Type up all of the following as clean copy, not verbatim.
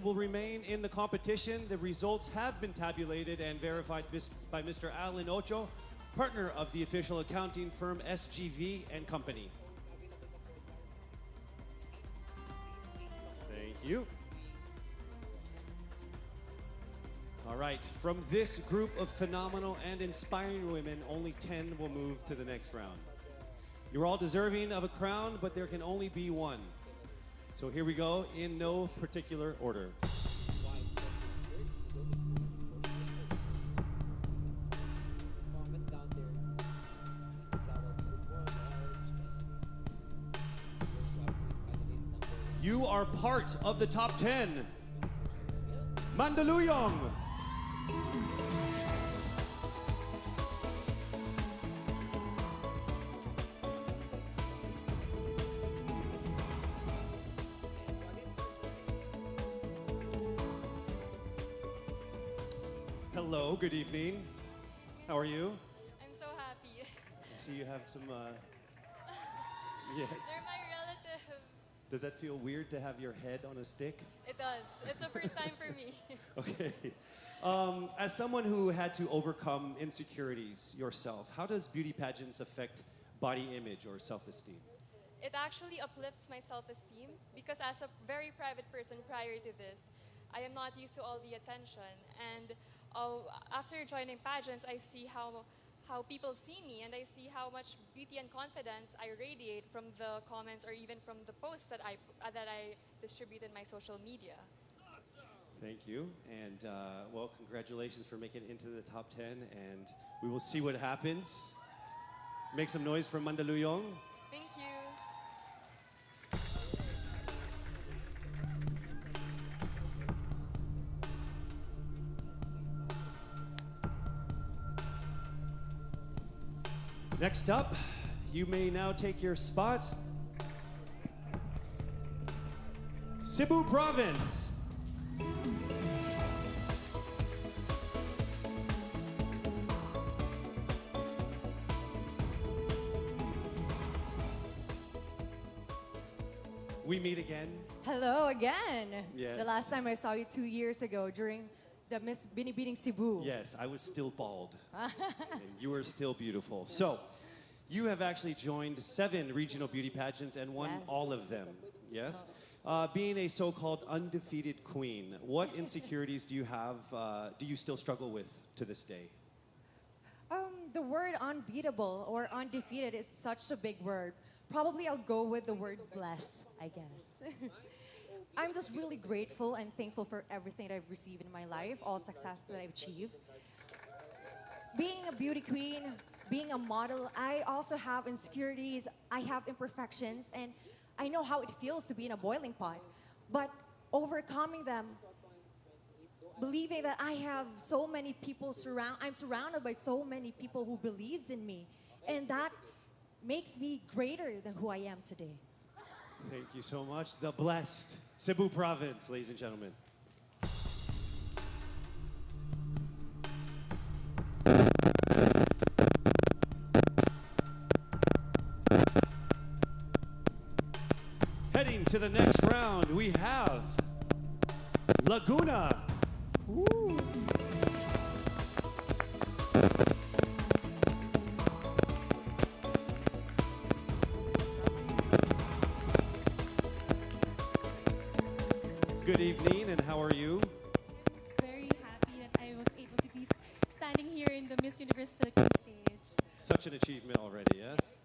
will remain in the competition. The results have been tabulated and verified by Mr. Alan Ocho, partner of the official accounting firm SGV and Company. Thank you. All right, from this group of phenomenal and inspiring women, only 10 will move to the next round. You're all deserving of a crown, but there can only be one. So here we go, in no particular order. You are part of the top 10. Mandaluyong. Hello, good evening. How are you? I'm so happy. I see you have some, yes. They're my relatives. Does that feel weird to have your head on a stick? It does. It's the first time for me. Okay. As someone who had to overcome insecurities yourself, how does beauty pageants affect body image or self-esteem? It actually uplifts my self-esteem because as a very private person prior to this, I am not used to all the attention. And after joining pageants, I see how people see me and I see how much beauty and confidence I radiate from the comments or even from the posts that I distribute in my social media. Thank you, and well, congratulations for making it into the top 10, and we will see what happens. Make some noise for Mandaluyong. Thank you. Next up, you may now take your spot. Cebu Province. We meet again. Hello again. Yes. The last time I saw you 2 years ago during the Miss Binibining Cebu. Yes, I was still bald. And you were still beautiful. So, you have actually joined 7 regional beauty pageants and won Yes. all of them. Yes? Being a so-called undefeated queen, what insecurities do you have, do you still struggle with to this day? The word unbeatable or undefeated is such a big word. Probably I'll go with the word blessed, I guess. I'm just really grateful and thankful for everything that I've received in my life, all success that I've achieved. Being a beauty queen, being a model, I also have insecurities, I have imperfections, and I know how it feels to be in a boiling pot. But overcoming them, believing that I have so many people I'm surrounded by so many people who believes in me, and that makes me greater than who I am today. Thank you so much. The blessed Cebu Province, ladies and gentlemen. Heading to the next round, we have Laguna. Woo. Good evening, and how are you? Very happy that I was able to be standing here in the Miss Universe Philippines stage. Such an achievement already, yes?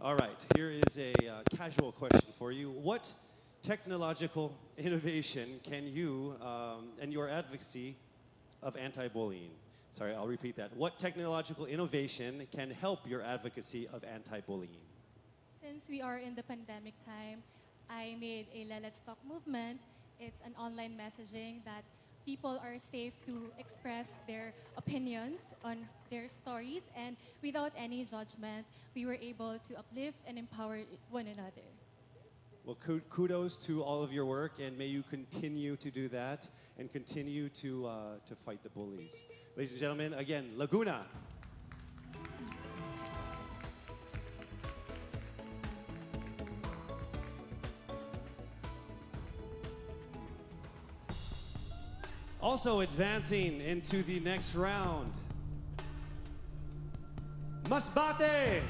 All right, here is a casual question for you. What technological innovation can you and your advocacy of anti-bullying, sorry, I'll repeat that. What technological innovation can help your advocacy of anti-bullying? Since we are in the pandemic time, I made a Let's Talk movement. It's an online messaging that people are safe to express their opinions on their stories, and without any judgment, we were able to uplift and empower one another. Well, kudos to all of your work, and may you continue to do that and continue to fight the bullies. Ladies and gentlemen, again, Laguna. Also advancing into the next round, Masbate.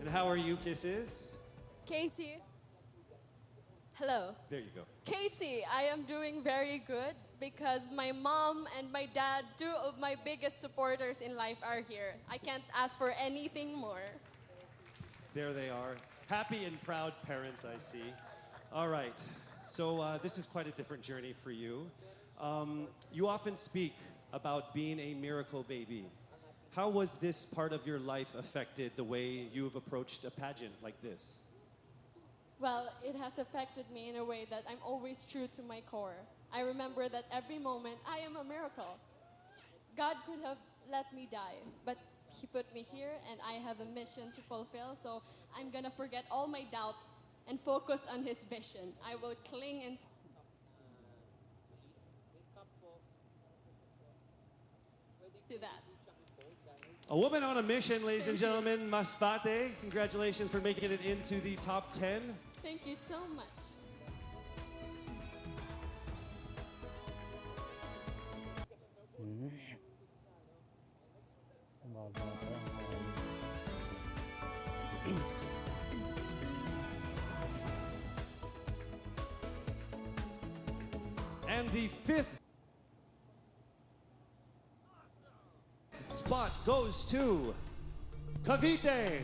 And how are you, Kisses? Casey. Hello. There you go. Casey, I am doing very good because my mom and my dad, two of my biggest supporters in life, are here. I can't ask for anything more. There they are. Happy and proud parents, I see. All right. So this is quite a different journey for you. You often speak about being a miracle baby. How was this part of your life affected the way you've approached a pageant like this? Well, it has affected me in a way that I'm always true to my core. I remember that every moment I am a miracle. God could have let me die, but He put me here and I have a mission to fulfill, so I'm gonna forget all my doubts and focus on His vision. I will cling into that. A woman on a mission, ladies and gentlemen, Masbate. Congratulations for making it into the top 10. Thank you so much. And the 5th spot goes to Cavite.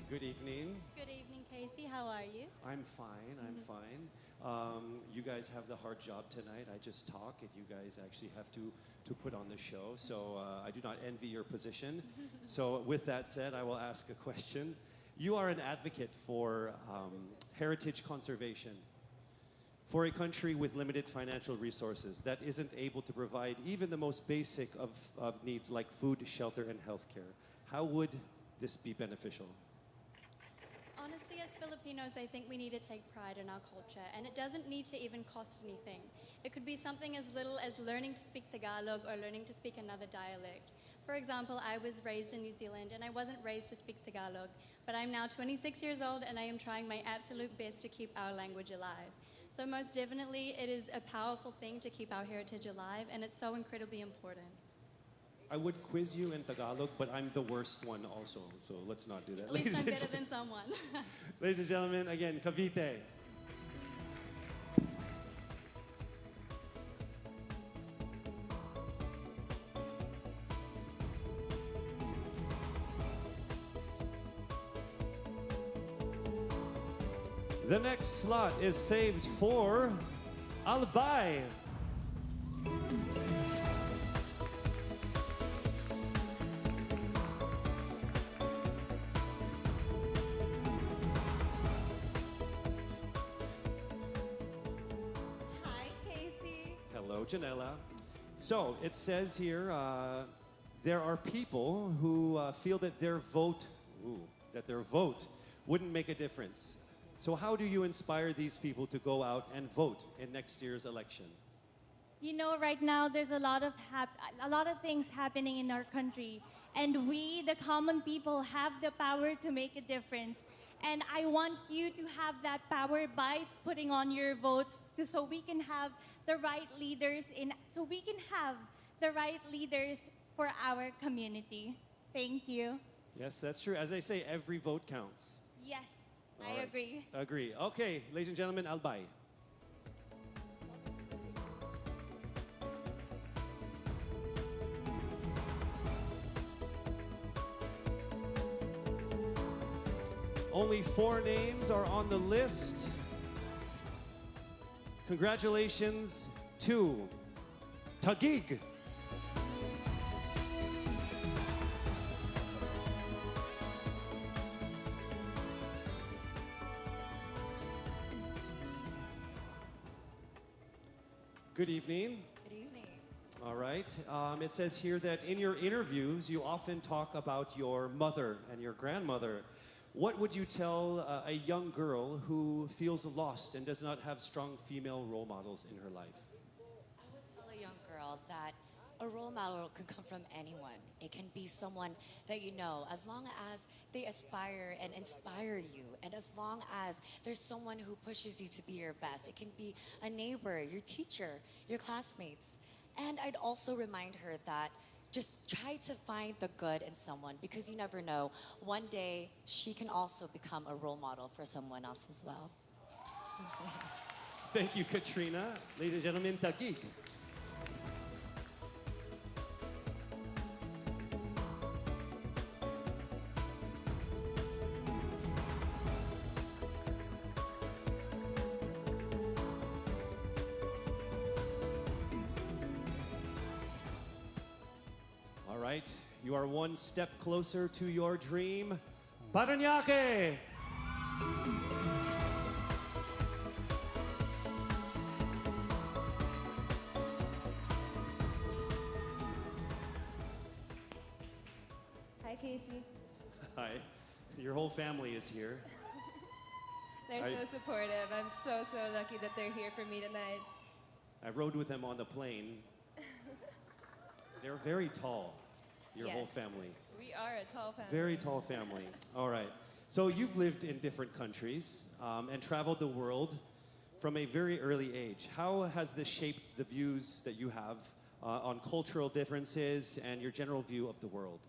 Good evening. Good evening, Casey. How are you? I'm fine. I'm fine. You guys have the hard job tonight. I just talk, and you guys actually have to put on the show. So I do not envy your position. So with that said, I will ask a question. You are an advocate for heritage conservation for a country with limited financial resources that isn't able to provide even the most basic of needs like food, shelter, and healthcare. How would this be beneficial? Honestly, as Filipinos, I think we need to take pride in our culture, and it doesn't need to even cost anything. It could be something as little as learning to speak Tagalog or learning to speak another dialect. For example, I was raised in New Zealand, and I wasn't raised to speak Tagalog, but I'm now 26 years old, and I am trying my absolute best to keep our language alive. So most definitely, it is a powerful thing to keep our heritage alive, and it's so incredibly important. I would quiz you in Tagalog, but I'm the worst one also, so let's not do that. At least I'm and better gen- than someone. Ladies and gentlemen, again, Cavite. The next slot is saved for Albay. Hi, Casey. Hello, Janela. So it says here there are people who feel that their vote wouldn't make a difference. So how do you inspire these people to go out and vote in next year's election? You know, right now there's a lot of things happening in our country, and we, the common people, have the power to make a difference. And I want you to have that power by putting on your votes, so we can have the right leaders for our community. Thank you. Yes, that's true. As I say, every vote counts. Yes, All I right. agree. Agree. Okay, ladies and gentlemen, Albay. Only 4 names are on the list. Congratulations to Taguig. Good evening. Good evening. All right. It says here that in your interviews, you often talk about your mother and your grandmother. What would you tell a young girl who feels lost and does not have strong female role models in her life? I would tell a young girl that a role model can come from anyone. It can be someone that you know, as long as they aspire and inspire you, and as long as there's someone who pushes you to be your best. It can be a neighbor, your teacher, your classmates. And I'd also remind her that just try to find the good in someone because you never know. One day, she can also become a role model for someone else as well. Thank you, Katrina. Ladies and gentlemen, Taguig. All right, you are one step closer to your dream. Parañaque! Hi, Casey. Hi, your whole family is here. They're so supportive. I'm so lucky that they're here for me tonight. I rode with them on the plane. They're very tall, your whole Yes. family. We are a tall family. Very tall family. All right. So you've lived in different countries and traveled the world from a very early age. How has this shaped the views that you have on cultural differences and your general view of the world?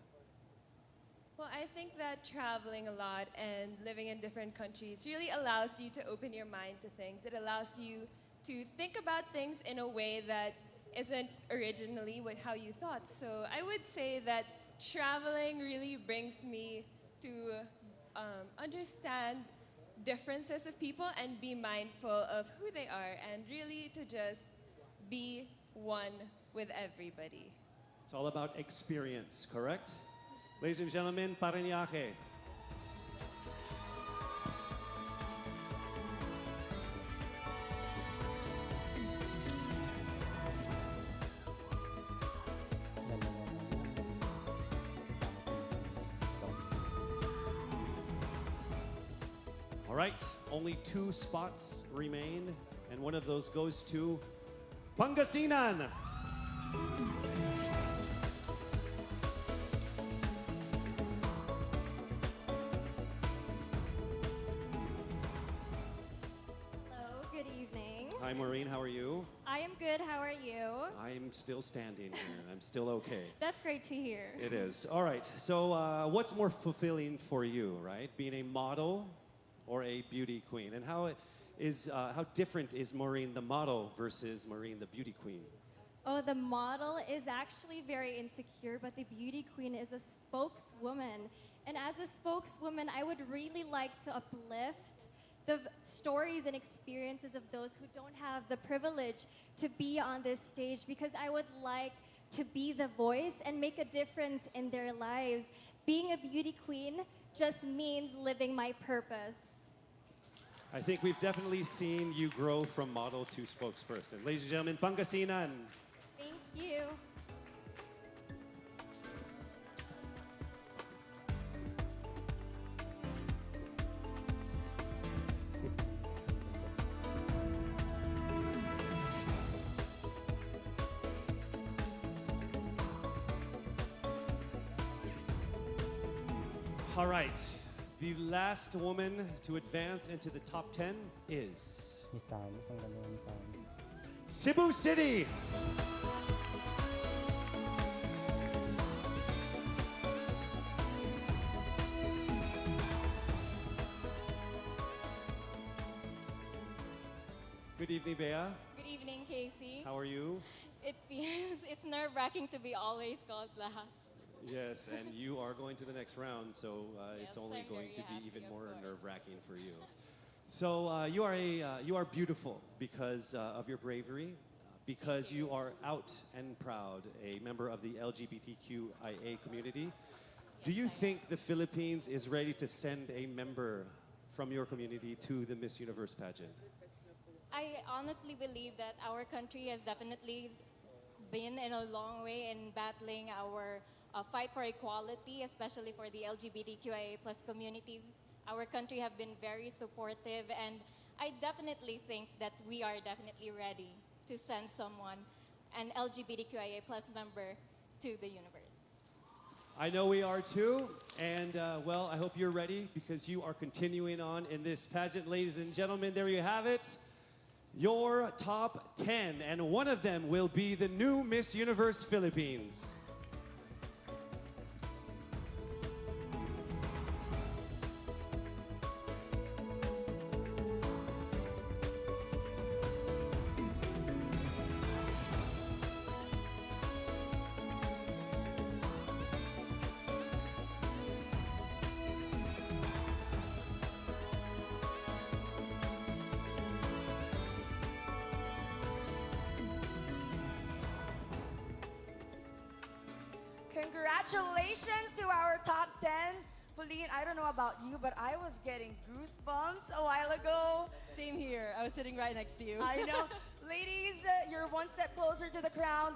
Well, I think that traveling a lot and living in different countries really allows you to open your mind to things. It allows you to think about things in a way that isn't originally how you thought. So I would say that traveling really brings me to understand differences of people and be mindful of who they are and really to just be one with everybody. It's all about experience, correct? Ladies and gentlemen, Parañaque. All right, only 2 spots remain, and one of those goes to Pangasinan. Hello, good evening. Hi, Maureen, how are you? I am good. How are you? I'm still standing here. I'm still okay. That's great to hear. It is. All right, so what's more fulfilling for you, right? Being a model or a beauty queen? And how different is Maureen the model versus Maureen the beauty queen? Oh, the model is actually very insecure, but the beauty queen is a spokeswoman. And as a spokeswoman, I would really like to uplift the stories and experiences of those who don't have the privilege to be on this stage because I would like to be the voice and make a difference in their lives. Being a beauty queen just means living my purpose. I think we've definitely seen you grow from model to spokesperson. Ladies and gentlemen, Pangasinan. Thank you. All right, the last woman to advance into the top 10 is Cebu City. Good evening, Bea. Good evening, Casey. How are you? It's nerve-wracking to be always called last. Yes, and you are going to the next round, so it's Yes, only I'm going very to be happy, even of more course. nerve-wracking for you. So you are beautiful because of your bravery, because you are out and proud, a member of the LGBTQIA community. Do you think the Philippines is ready to send a member from your community to the Miss Universe pageant? I honestly believe that our country has definitely been in a long way in battling our fight for equality, especially for the LGBTQIA plus community. Our country have been very supportive, and I definitely think that we are definitely ready to send someone, an LGBTQIA plus member, to the universe. I know we are too, and well, I hope you're ready because you are continuing on in this pageant. Ladies and gentlemen, there you have it. Your top 10, and one of them will be the new Miss Universe Philippines. Congratulations to our top 10. Pauline, I don't know about you, but I was getting goosebumps a while ago. Same here. I was sitting right next to you. I know. Ladies, you're one step closer to the crown.